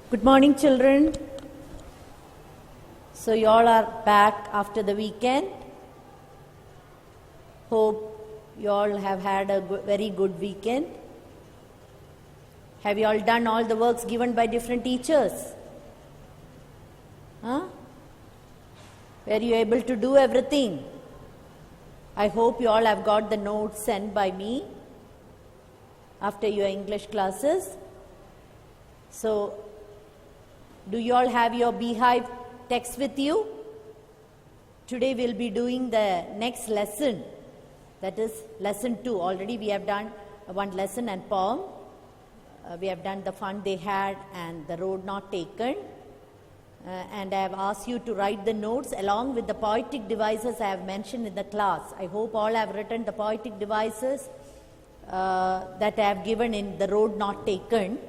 Good morning, children. So you all are back after the weekend. Hope you all have had a very good weekend. Have you all done all the works given by different teachers? Huh? Were you able to do everything? I hope you all have got the notes sent by me after your English classes. So, do you all have your Beehive text with you? Today we'll be doing the next lesson, that is lesson 2. Already we have done one lesson and poem. We have done the fun they had and the road not taken. And I have asked you to write the notes along with the poetic devices I have mentioned in the class. I hope all have written the poetic devices that I have given in the road not taken.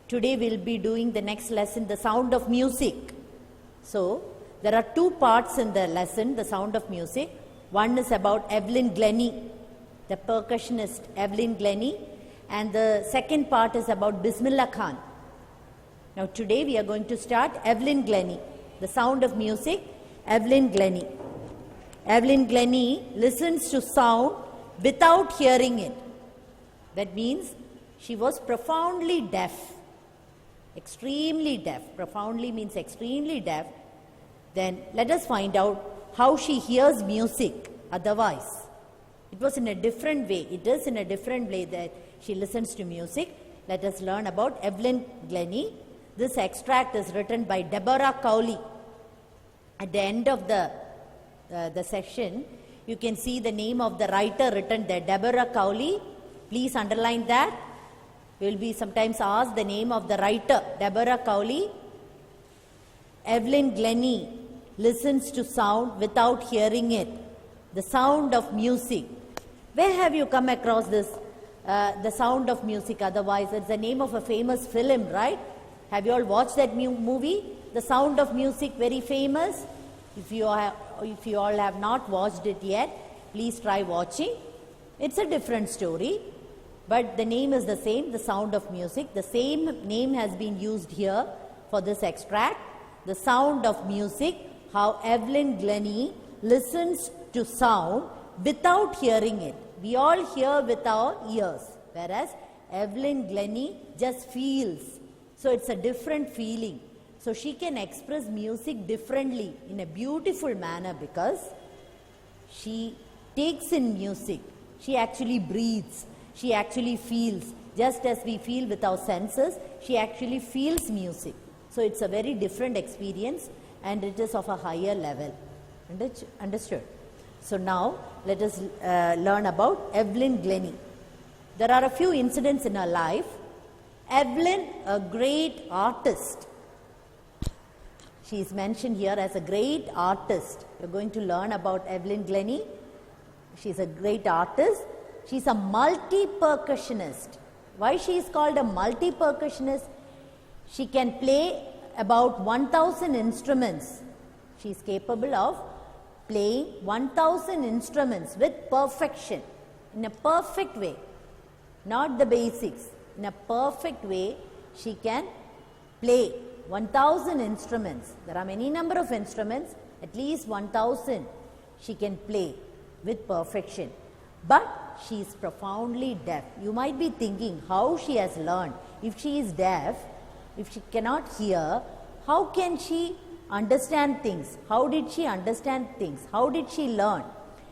Today we'll be doing the next lesson, the sound of music. So, there are two parts in the lesson, the sound of music. One is about Evelyn Glennie, the percussionist Evelyn Glennie, and the second part is about Bismillah Khan. Now today we are going to start Evelyn Glennie, the sound of music, Evelyn Glennie. Evelyn Glennie listens to sound without hearing it. That means she was profoundly deaf. Extremely deaf. Profoundly means extremely deaf. Then let us find out how she hears music otherwise. It was in a different way. It is in a different way that she listens to music. Let us learn about Evelyn Glennie. This extract is written by Deborah Cowley. At the end of the section, you can see the name of the writer written there, Deborah Cowley. Please underline that. We will be sometimes asked the name of the writer, Deborah Cowley. Evelyn Glennie listens to sound without hearing it. The sound of music. Where have you come across this, the sound of music otherwise? It's the name of a famous film, right? Have you all watched that movie? The Sound of Music, very famous. If you all have not watched it yet, please try watching. It's a different story, but the name is the same, The Sound of Music. The same name has been used here for this extract. The Sound of Music, how Evelyn Glennie listens to sound without hearing it. We all hear with our ears, whereas Evelyn Glennie just feels. So it's a different feeling. So she can express music differently in a beautiful manner because she takes in music. She actually breathes. She actually feels. Just as we feel with our senses, she actually feels music. So it's a very different experience and it is of a higher level. Understood? So now let us learn about Evelyn Glennie. There are a few incidents in her life. Evelyn, a great artist. She is mentioned here as a great artist. We are going to learn about Evelyn Glennie. She is a great artist. She is a multi-percussionist. Why she is called a multi-percussionist? She can play about 1,000 instruments. She is capable of playing 1,000 instruments with perfection, in a perfect way, not the basics. In a perfect way, she can play 1,000 instruments. There are many number of instruments, at least 1,000 she can play with perfection. But she is profoundly deaf. You might be thinking how she has learned. If she is deaf, if she cannot hear, how can she understand things? How did she understand things? How did she learn?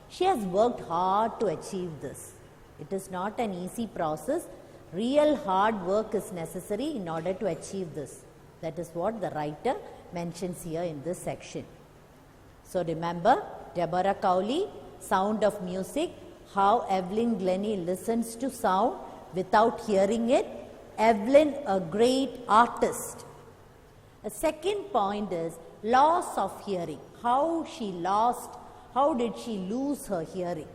She has worked hard to achieve this. It is not an easy process. Real hard work is necessary in order to achieve this. That is what the writer mentions here in this section. So remember, Deborah Cowley, Sound of Music, how Evelyn Glennie listens to sound without hearing it. Evelyn, a great artist. A second point is loss of hearing. How did she lose her hearing?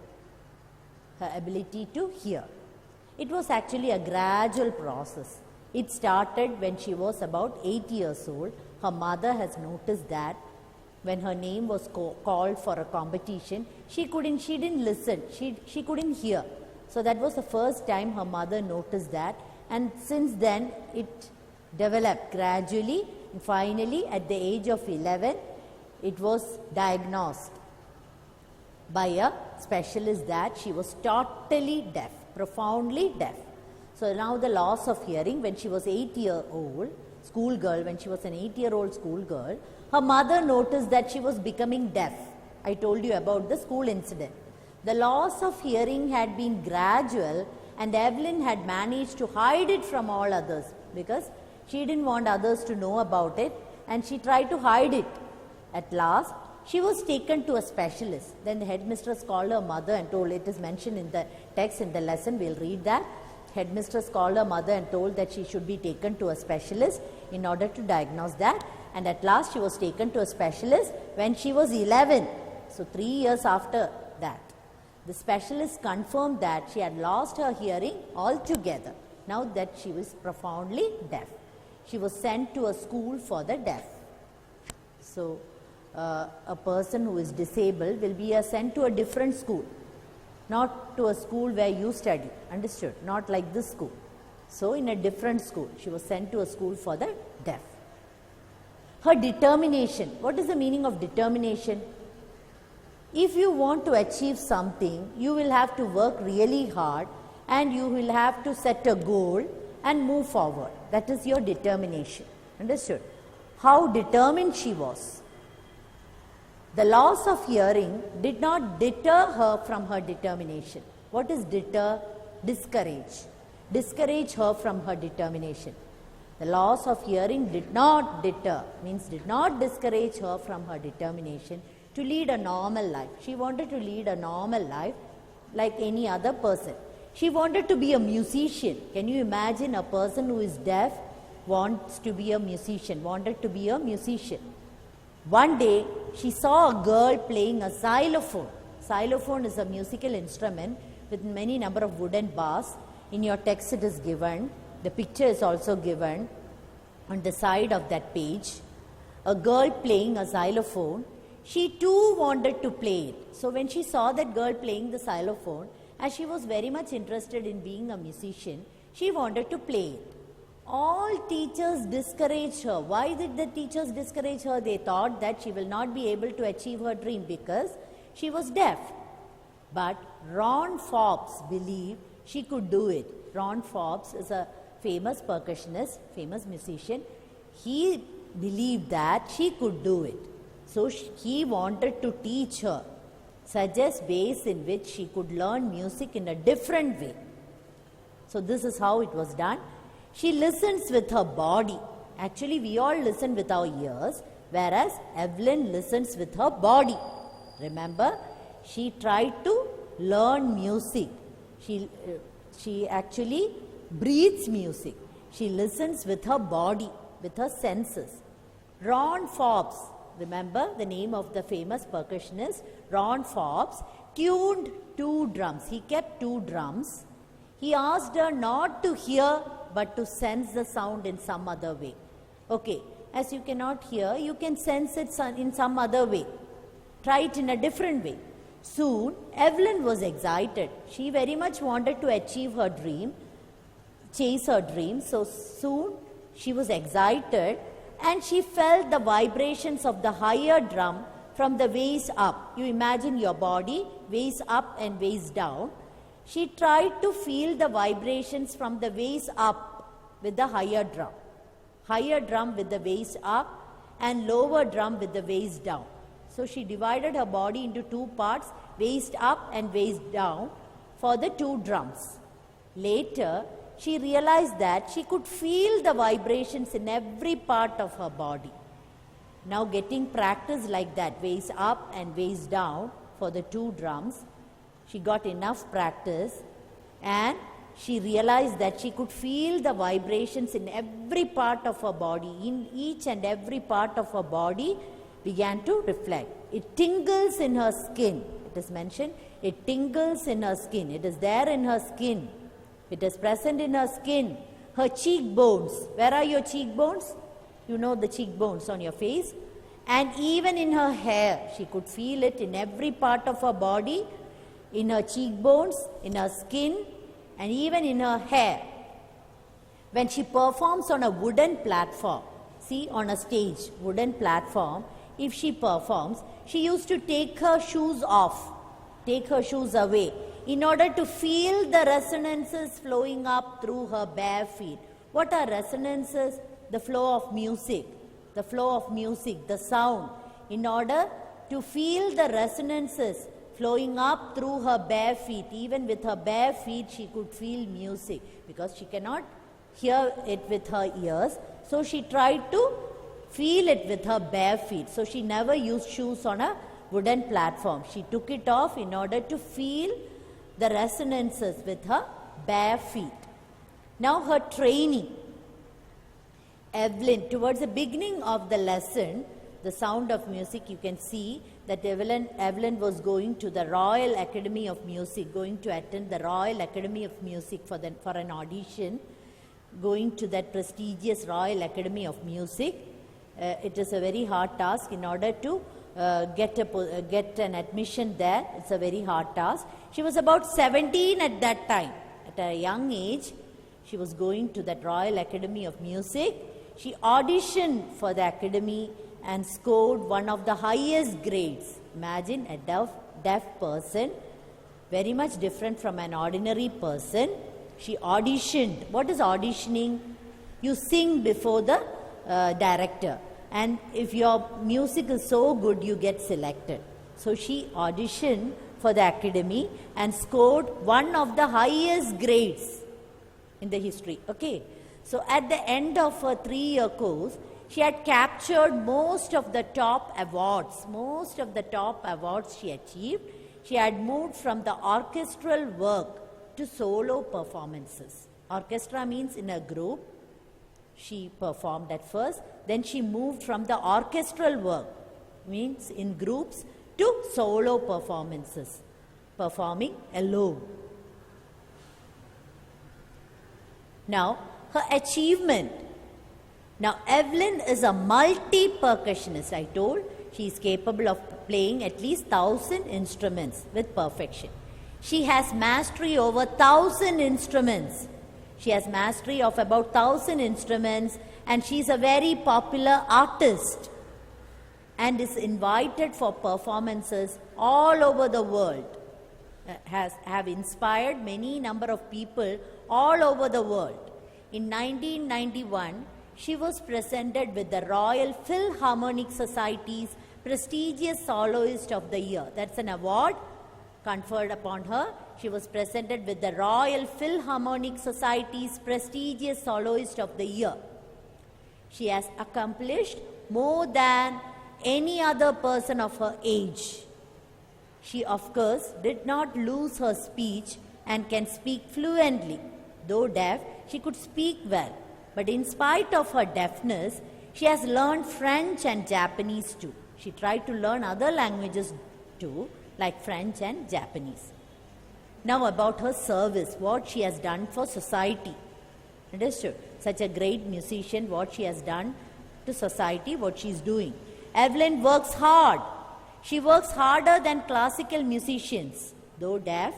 Her ability to hear. It was actually a gradual process. It started when she was about 8 years old. Her mother has noticed that when her name was called for a competition, she didn't listen, she couldn't hear. So that was the first time her mother noticed that, and since then it developed gradually, and finally at the age of 11, it was diagnosed by a specialist that she was totally deaf, profoundly deaf. So now the loss of hearing, when she was 8-year-old, schoolgirl, when she was an 8-year-old schoolgirl, her mother noticed that she was becoming deaf. I told you about the school incident. The loss of hearing had been gradual, and Evelyn had managed to hide it from all others because she didn't want others to know about it, and she tried to hide it. At last, she was taken to a specialist. Then the headmistress called her mother and told, it is mentioned in the text in the lesson, we'll read that. Headmistress called her mother and told that she should be taken to a specialist in order to diagnose that. And at last she was taken to a specialist when she was 11. So 3 years after that. The specialist confirmed that she had lost her hearing altogether, now that she was profoundly deaf. She was sent to a school for the deaf. So a person who is disabled will be sent to a different school, not to a school where you study, understood? Not like this school. So in a different school, she was sent to a school for the deaf. Her determination. What is the meaning of determination? If you want to achieve something, you will have to work really hard, and you will have to set a goal and move forward. That is your determination. Understood? How determined she was. The loss of hearing did not deter her from her determination. What is deter? Discourage. Discourage her from her determination. The loss of hearing did not deter, means did not discourage her from her determination to lead a normal life. She wanted to lead a normal life like any other person. She wanted to be a musician. Can you imagine a person who is deaf wants to be a musician, wanted to be a musician. One day, she saw a girl playing a xylophone. Xylophone is a musical instrument with many number of wooden bars. In your text it is given. The picture is also given on the side of that page. A girl playing a xylophone. She too wanted to play it. So when she saw that girl playing the xylophone, as she was very much interested in being a musician, she wanted to play it. All teachers discouraged her. Why did the teachers discourage her? They thought that she will not be able to achieve her dream because she was deaf. But Ron Forbes believed she could do it. Ron Forbes is a famous percussionist, famous musician. He believed that she could do it. So he wanted to teach her, suggest ways in which she could learn music in a different way. So this is how it was done. She listens with her body. Actually, we all listen with our ears, whereas Evelyn listens with her body. Remember, she tried to learn music. She actually breathes music. She listens with her body, with her senses. Ron Forbes, remember the name of the famous percussionist, Ron Forbes, tuned 2 drums. He kept 2 drums. He asked her not to hear but to sense the sound in some other way. Okay, as you cannot hear, you can sense it in some other way. Try it in a different way. Soon, Evelyn was excited. She very much wanted to achieve her dream, chase her dream. So soon, she was excited and she felt the vibrations of the higher drum from the waist up. You imagine your body, waist up and waist down. She tried to feel the vibrations from the waist up with the higher drum. Higher drum with the waist up and lower drum with the waist down. So she divided her body into 2 parts, waist up and waist down for the 2 drums. Later, she realized that she could feel the vibrations in every part of her body. Now getting practice like that, waist up and waist down for the 2 drums, she got enough practice and she realized that she could feel the vibrations in every part of her body. In each and every part of her body began to reflect. It tingles in her skin. It is mentioned, it tingles in her skin. It is there in her skin. It is present in her skin. Her cheekbones. Where are your cheekbones? You know the cheekbones on your face. And even in her hair, she could feel it in every part of her body. In her cheekbones, in her skin, and even in her hair. when she performs on a wooden platform, see, on a stage, wooden platform, if she performs, she used to take her shoes off, take her shoes away, in order to feel the resonances flowing up through her bare feet. What are resonances? The flow of music, the sound. In order to feel the resonances flowing up through her bare feet, even with her bare feet, she could feel music because she cannot hear it with her ears. So she tried to feel it with her bare feet. So she never used shoes on a wooden platform. She took it off in order to feel the resonances with her bare feet. Now her training. Evelyn, towards the beginning of the lesson, The Sound of Music, you can see that Evelyn was going to the Royal Academy of Music, going to attend the Royal Academy of Music for an audition, going to that prestigious Royal Academy of Music. It is a very hard task in order to get an admission there. It's a very hard task. She was about 17 at that time. At a young age, she was going to that Royal Academy of Music. She auditioned for the academy and scored one of the highest grades. Imagine a deaf person, very much different from an ordinary person. She auditioned. What is auditioning? You sing before the director, and if your music is so good, you get selected. So she auditioned for the academy and scored one of the highest grades in the history. Okay. So at the end of her 3-year course, she had captured most of the top awards. Most of the top awards she achieved. She had moved from the orchestral work to solo performances. Orchestra means in a group. She performed at first. Then she moved from the orchestral work, means in groups, to solo performances, performing alone. Now, her achievement. Now, Evelyn is a multi-percussionist. I told she is capable of playing at least 1,000 instruments with perfection. She has mastery over 1,000 instruments. She has mastery of about 1,000 instruments, and she is a very popular artist and is invited for performances all over the world. Have inspired many number of people all over the world. In 1991, she was presented with the Royal Philharmonic Society's prestigious Soloist of the Year. That's an award conferred upon her. She was presented with the Royal Philharmonic Society's prestigious Soloist of the Year. She has accomplished more than any other person of her age. She, of course, did not lose her speech and can speak fluently. Though deaf, she could speak well. But in spite of her deafness, she has learned French and Japanese too. She tried to learn other languages too, like French and Japanese. Now about her service, what she has done for society. Understood? Such a great musician, what she has done to society, what she is doing. Evelyn works hard. She works harder than classical musicians. Though deaf,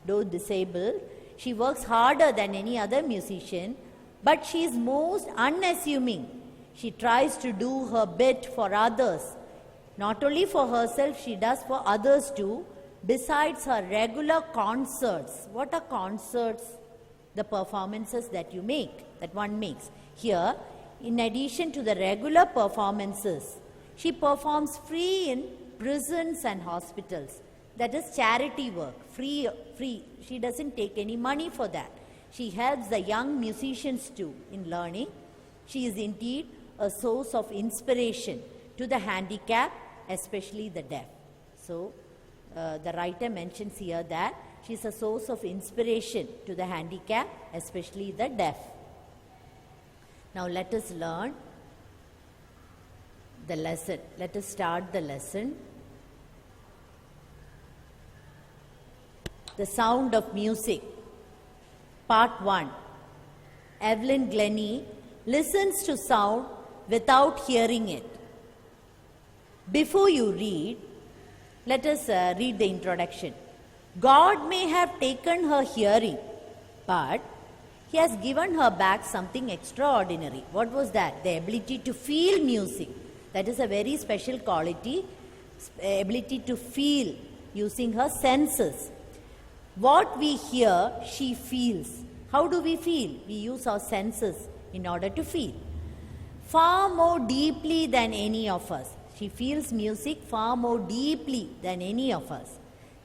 though disabled, she works harder than any other musician, but she is most unassuming. She tries to do her bit for others. Not only for herself, she does for others too, besides her regular concerts. What are concerts? The performances that you make, that one makes. Here, in addition to the regular performances, she performs free in prisons and hospitals. That is charity work, free. She doesn't take any money for that. She helps the young musicians too in learning. She is indeed a source of inspiration to the handicapped, especially the deaf. So, the writer mentions here that she is a source of inspiration to the handicapped, especially the deaf. Now, let us learn the lesson. Let us start the lesson. The Sound of Music. Part 1. Evelyn Glennie listens to sound without hearing it. Before you read, let us read the introduction. God may have taken her hearing, but He has given her back something extraordinary. What was that? The ability to feel music. That is a very special quality, ability to feel using her senses. What we hear, she feels. How do we feel? We use our senses in order to feel. Far more deeply than any of us. She feels music far more deeply than any of us.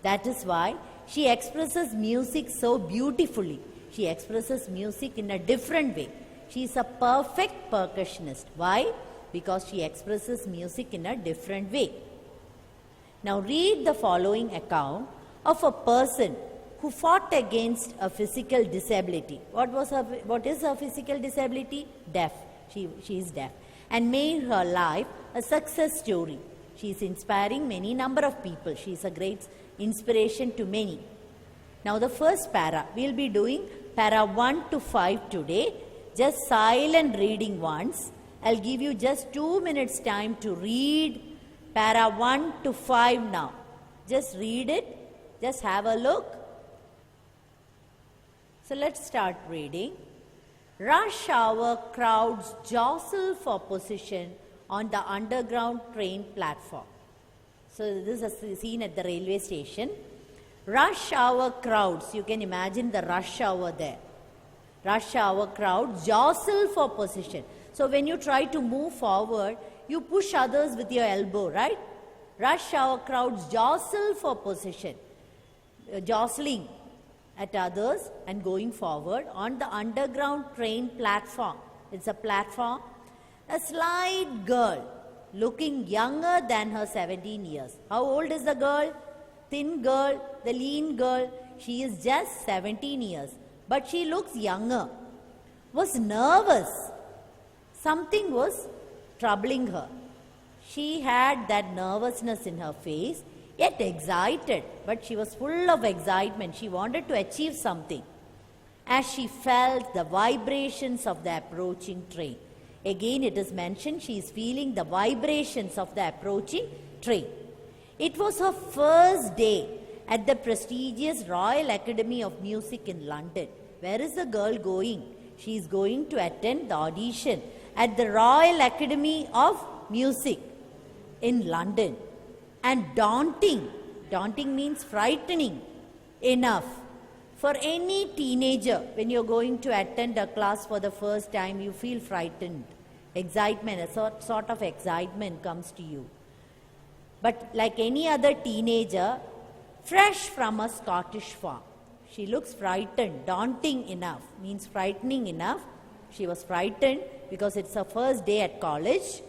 That is why she expresses music so beautifully. She expresses music in a different way. She is a perfect percussionist. Why? Because she expresses music in a different way. Now read the following account of a person who fought against a physical disability. What is her physical disability? Deaf. She is deaf. And made her life a success story. She is inspiring many number of people. She is a great inspiration to many. Now the first para, we will be doing para 1 to 5 today. Just silent reading once. I'll give you just 2 minutes time to read para 1 to 5 now. Just read it. Just have a look. So let's start reading. Rush hour crowds jostle for position on the underground train platform. So this is a scene at the railway station. Rush hour crowds, you can imagine the rush hour there. Rush hour crowds jostle for position. So when you try to move forward, you push others with your elbow, right? Rush hour crowds jostle for position. Jostling at others and going forward on the underground train platform. It's a platform. A slight girl looking younger than her 17 years. How old is the girl? Thin girl, the lean girl. She is just 17 years. But she looks younger. Was nervous. Something was troubling her. She had that nervousness in her face, yet excited, but she was full of excitement. She wanted to achieve something. As she felt the vibrations of the approaching train. Again it is mentioned she is feeling the vibrations of the approaching train. It was her first day at the prestigious Royal Academy of Music in London. Where is the girl going? She is going to attend the audition at the Royal Academy of Music in London. And daunting means frightening enough for any teenager. When you're going to attend a class for the first time, you feel frightened. Excitement, a sort of excitement comes to you. But like any other teenager, fresh from a Scottish farm, she looks frightened. Daunting enough means frightening enough. She was frightened because it's her first day at college.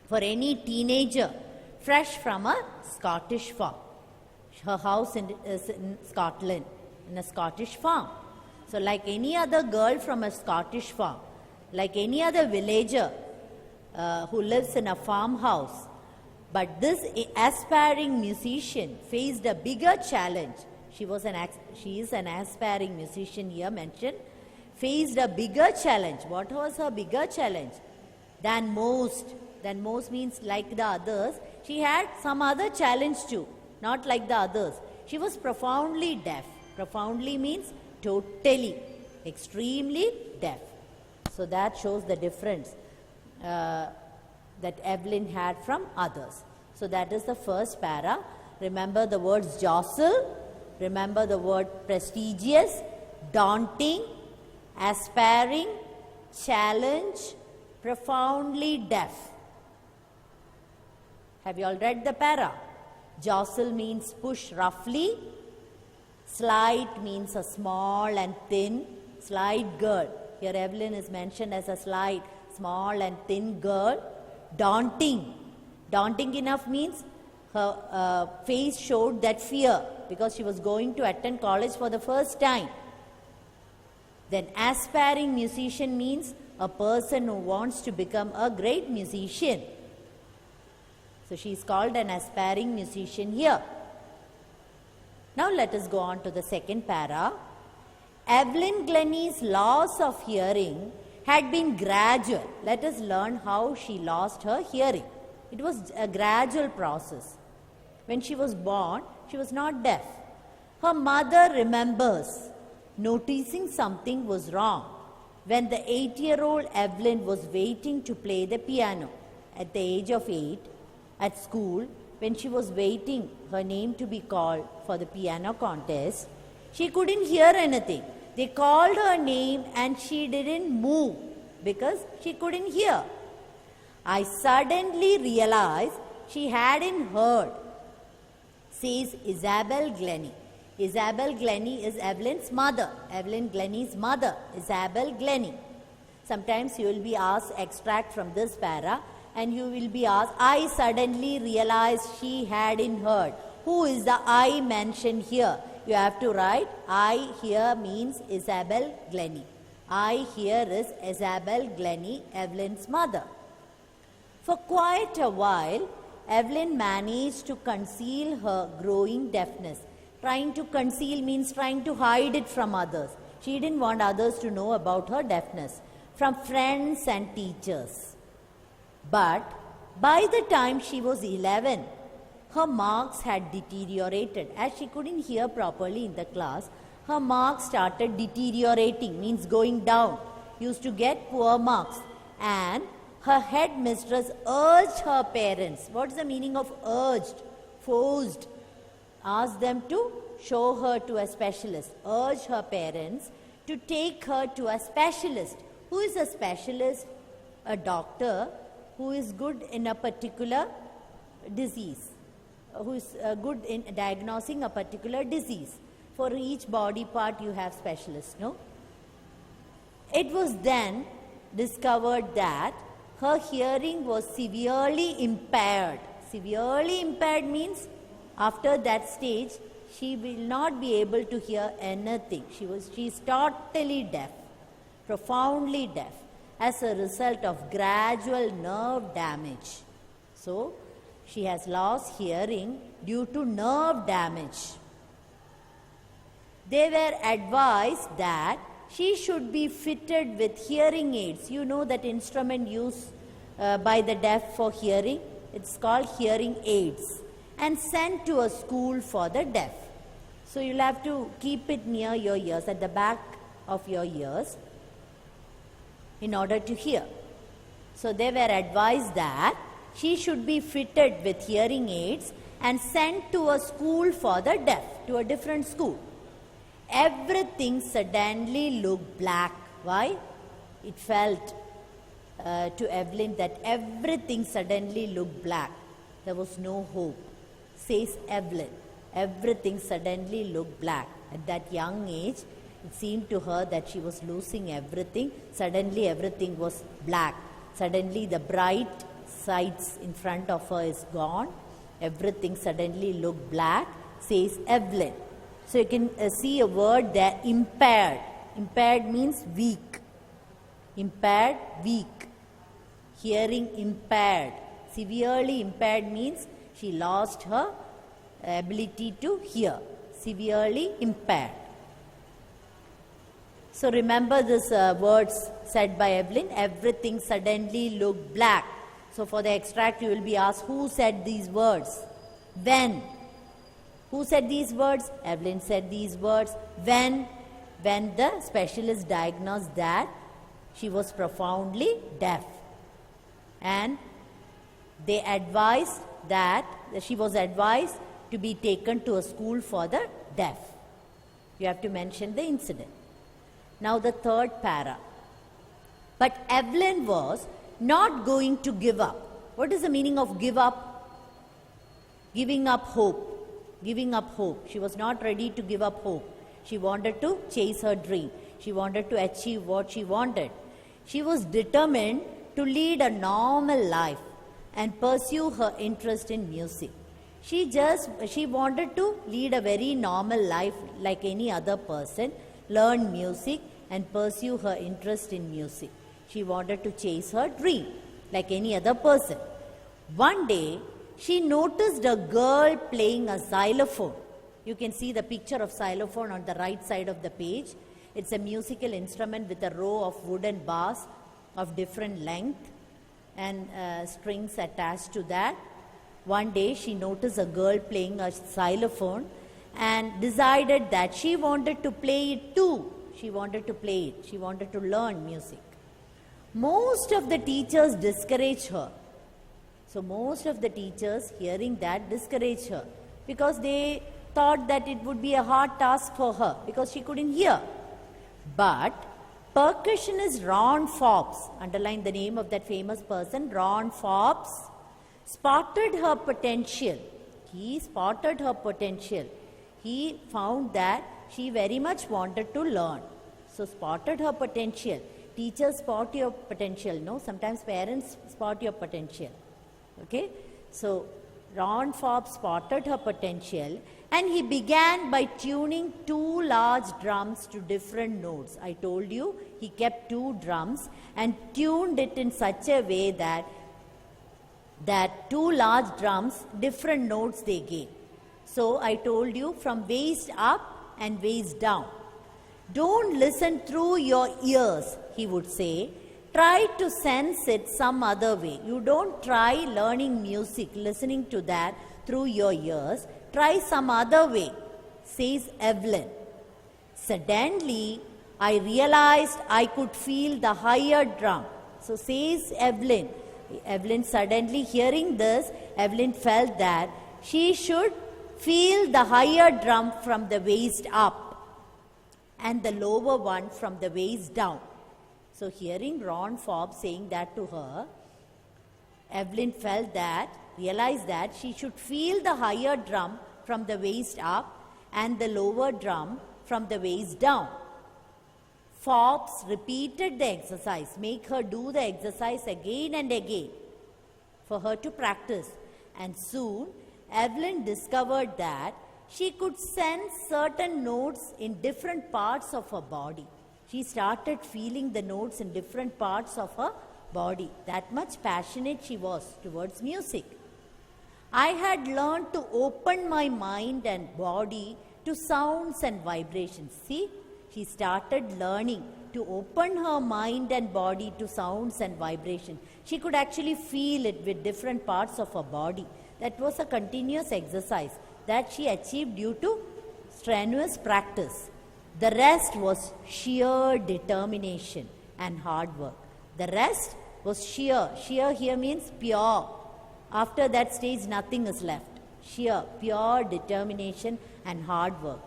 For any teenager, fresh from a Scottish farm. Her house is in Scotland, in a Scottish farm. So like any other girl from a Scottish farm, like any other villager who lives in a farmhouse, but this aspiring musician faced a bigger challenge. She is an aspiring musician here mentioned. Faced a bigger challenge. What was her bigger challenge? Than most. Than most means like the others. She had some other challenge too, not like the others. She was profoundly deaf. Profoundly means totally, extremely deaf. So that shows the difference that Evelyn had from others. So that is the first para. Remember the words jostle, remember the word prestigious, daunting, aspiring, challenge, profoundly deaf. Have you all read the para? Jostle means push roughly. Slight means a small and thin. Slight girl. Here Evelyn is mentioned as a slight, small and thin girl. Daunting. Daunting enough means her face showed that fear because she was going to attend college for the first time. Then aspiring musician means a person who wants to become a great musician. So she is called an aspiring musician here. Now let us go on to the second para. Evelyn Glennie's loss of hearing had been gradual. Let us learn how she lost her hearing. It was a gradual process. When she was born, she was not deaf. Her mother remembers noticing something was wrong when the 8-year-old Evelyn was waiting to play the piano. At the age of 8, at school, when she was waiting her name to be called for the piano contest, she couldn't hear anything. They called her name and she didn't move because she couldn't hear. I suddenly realized she hadn't heard, says Isabel Glennie. Isabel Glennie is Evelyn's mother. Evelyn Glennie's mother, Isabel Glennie. Sometimes you will be asked extract from this para and you will be asked, I suddenly realized she hadn't heard. Who is the I mentioned here? You have to write I here means Isabel Glennie. I here is Isabel Glennie, Evelyn's mother. For quite a while, Evelyn managed to conceal her growing deafness. Trying to conceal means trying to hide it from others. She didn't want others to know about her deafness from friends and teachers. But by the time she was 11, her marks had deteriorated. As she couldn't hear properly in the class, her marks started deteriorating, means going down. Used to get poor marks. And her headmistress urged her parents. What's the meaning of urged? Forced. Asked them to show her to a specialist. Urged her parents to take her to a specialist. Who is a specialist? A doctor who is good in a particular disease, who is good in diagnosing a particular disease. For each body part you have specialists, no? It was then discovered that her hearing was severely impaired. Severely impaired means after that stage she will not be able to hear anything. She is totally deaf, profoundly deaf, as a result of gradual nerve damage. So, she has lost hearing due to nerve damage. They were advised that she should be fitted with hearing aids. You know that instrument used by the deaf for hearing? It's called hearing aids. And sent to a school for the deaf. So, you'll have to keep it near your ears, at the back of your ears, in order to hear. So, they were advised that she should be fitted with hearing aids and sent to a school for the deaf, to a different school. Everything suddenly looked black. Why? It felt to Evelyn that everything suddenly looked black. There was no hope, says Evelyn. Everything suddenly looked black. At that young age, it seemed to her that she was losing everything. Suddenly everything was black. Suddenly the bright sights in front of her is gone. Everything suddenly looked black, says Evelyn. So you can see a word there, impaired. Impaired means weak. Impaired, weak. Hearing impaired. Severely impaired means she lost her ability to hear. Severely impaired. So remember this words said by Evelyn. Everything suddenly looked black. So for the extract you will be asked, who said these words? When? Who said these words? Evelyn said these words. When the specialist diagnosed that she was profoundly deaf. And they advised that she was advised to be taken to a school for the deaf. You have to mention the incident. Now the third para. But Evelyn was not going to give up. What is the meaning of give up? Giving up hope. Giving up hope. She was not ready to give up hope. She wanted to chase her dream. She wanted to achieve what she wanted. She was determined to lead a normal life and pursue her interest in music. She wanted to lead a very normal life like any other person, learn music and pursue her interest in music. She wanted to chase her dream like any other person. One day, she noticed a girl playing a xylophone. You can see the picture of xylophone on the right side of the page. It's a musical instrument with a row of wooden bars of different length and strings attached to that. One day she noticed a girl playing a xylophone and decided that she wanted to play it too. She wanted to play it. She wanted to learn music. Most of the teachers discouraged her. So most of the teachers, hearing that, discouraged her because they thought that it would be a hard task for her because she couldn't hear. But percussionist Ron Forbes, underline the name of that famous person, Ron Forbes, spotted her potential. He spotted her potential. He found that she very much wanted to learn. So spotted her potential. Teachers spot your potential, no? Sometimes parents spot your potential. Okay? So Ron Forbes spotted her potential and he began by tuning 2 large drums to different notes. I told you he kept 2 drums and tuned it in such a way that 2 large drums, different notes they gave. So I told you from waist up and waist down. Don't listen through your ears, he would say. Try to sense it some other way. You don't try learning music, listening to that through your ears. Try some other way, says Evelyn. Suddenly, I realized I could feel the higher drum. So says Evelyn. Evelyn suddenly hearing this, Evelyn felt that she should feel the higher drum from the waist up and the lower one from the waist down. So hearing Ron Forbes saying that to her, Evelyn felt that, realized that she should feel the higher drum from the waist up and the lower drum from the waist down. Forbes repeated the exercise, make her do the exercise again and again for her to practice. And soon, Evelyn discovered that she could sense certain notes in different parts of her body. She started feeling the notes in different parts of her body. That much passionate she was towards music. I had learned to open my mind and body to sounds and vibrations. See, she started learning to open her mind and body to sounds and vibrations. She could actually feel it with different parts of her body. That was a continuous exercise that she achieved due to strenuous practice. The rest was sheer determination and hard work. The rest was sheer. Sheer here means pure. After that stage, nothing is left. Sheer, pure determination and hard work.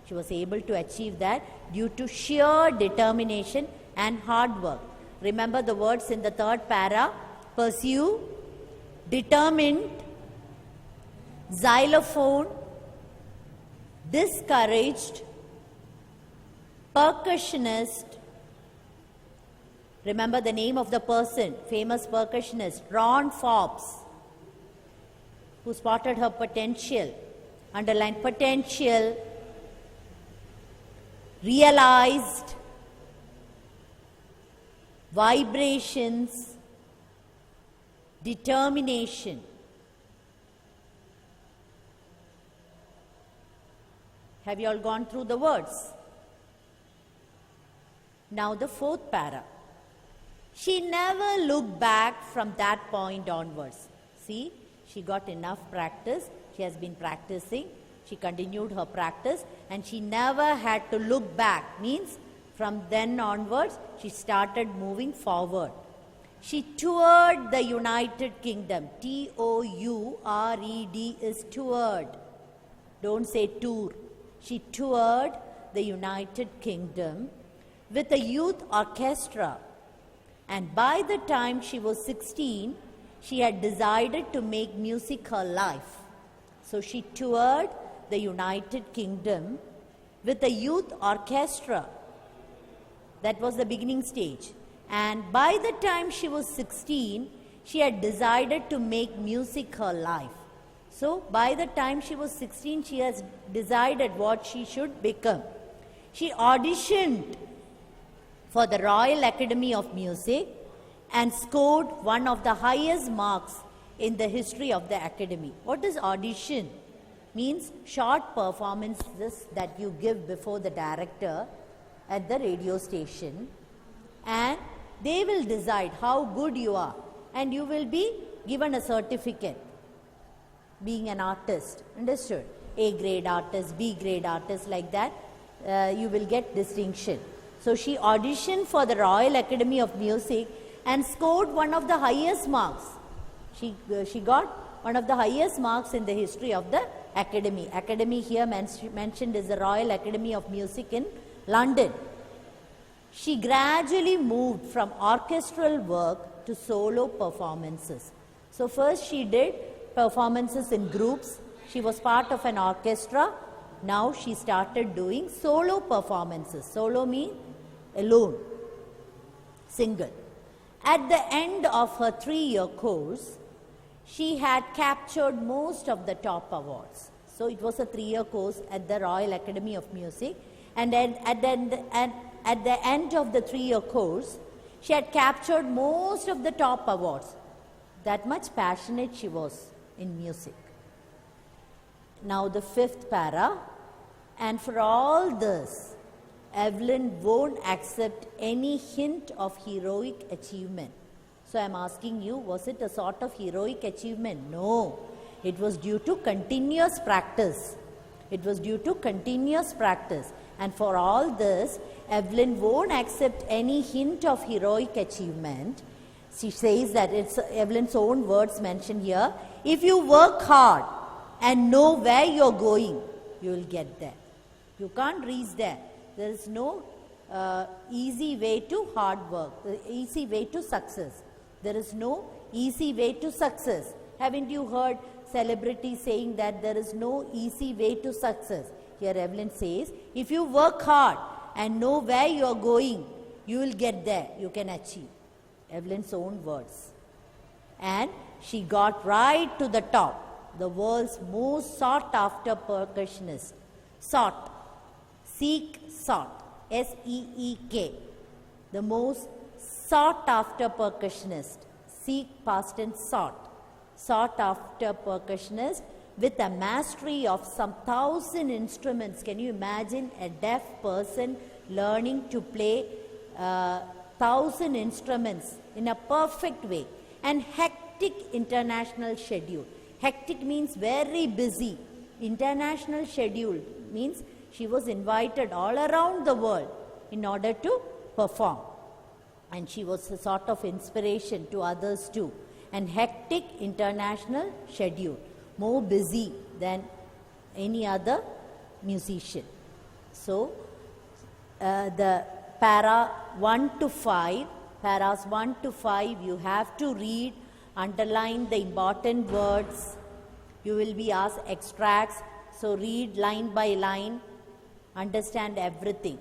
She was able to achieve that due to sheer determination and hard work. Remember the words in the 3rd para: pursue, determined, xylophone, discouraged, percussionist. Remember the name of the person, famous percussionist, Ron Forbes, who spotted her potential. Underline potential, realized, vibrations, determination. Have you all gone through the words? Now the 4th para. She never looked back from that point onwards. See, she got enough practice. She has been practicing. She continued her practice and she never had to look back. Means from then onwards, she started moving forward. She toured the United Kingdom. T-O-U-R-E-D is toured. Don't say tour. She toured the United Kingdom with a youth orchestra. And by the time she was 16, she had decided to make music her life. So she toured the United Kingdom with a youth orchestra. That was the beginning stage. And by the time she was 16, she had decided to make music her life. So by the time she was 16, she has decided what she should become. She auditioned for the Royal Academy of Music and scored one of the highest marks in the history of the Academy. What is audition? Means short performances that you give before the director at the radio station, and they will decide how good you are and you will be given a certificate being an artist. Understood? A grade artist, B grade artist, like that, you will get distinction. So she auditioned for the Royal Academy of Music and scored one of the highest marks. She got one of the highest marks in the history of the Academy. Academy here mentioned is the Royal Academy of Music in London. She gradually moved from orchestral work to solo performances. So first she did performances in groups. She was part of an orchestra. Now she started doing solo performances. Solo means alone, single. At the end of her 3-year course, she had captured most of the top awards. So it was a 3-year course at the Royal Academy of Music, and then at the end of the 3-year course, she had captured most of the top awards. That much passionate she was in music. Now the 5th para, and for all this, Evelyn won't accept any hint of heroic achievement. So I am asking you, was it a sort of heroic achievement? No. It was due to continuous practice. It was due to continuous practice. And for all this, Evelyn won't accept any hint of heroic achievement. She says that it's Evelyn's own words mentioned here. If you work hard and know where you're going, you will get there. You can't reach there. There is no easy way to hard work, easy way to success. There is no easy way to success. Haven't you heard celebrities saying that there is no easy way to success? Here Evelyn says, if you work hard and know where you are going, you will get there, you can achieve. Evelyn's own words. And she got right to the top, the world's most sought after percussionist. Sought, seek, sought, S-E-E-K. The most sought after percussionist. Seek, past tense, sought. Sought after percussionist with a mastery of some 1,000 instruments. Can you imagine a deaf person learning to play 1,000 instruments in a perfect way? And hectic international schedule. Hectic means very busy. International schedule means she was invited all around the world in order to perform. And she was a sort of inspiration to others too. And hectic international schedule, more busy than any other musician. So the para 1 to 5, paras 1 to 5, you have to read, underline the important words. You will be asked extracts, so read line by line, understand everything.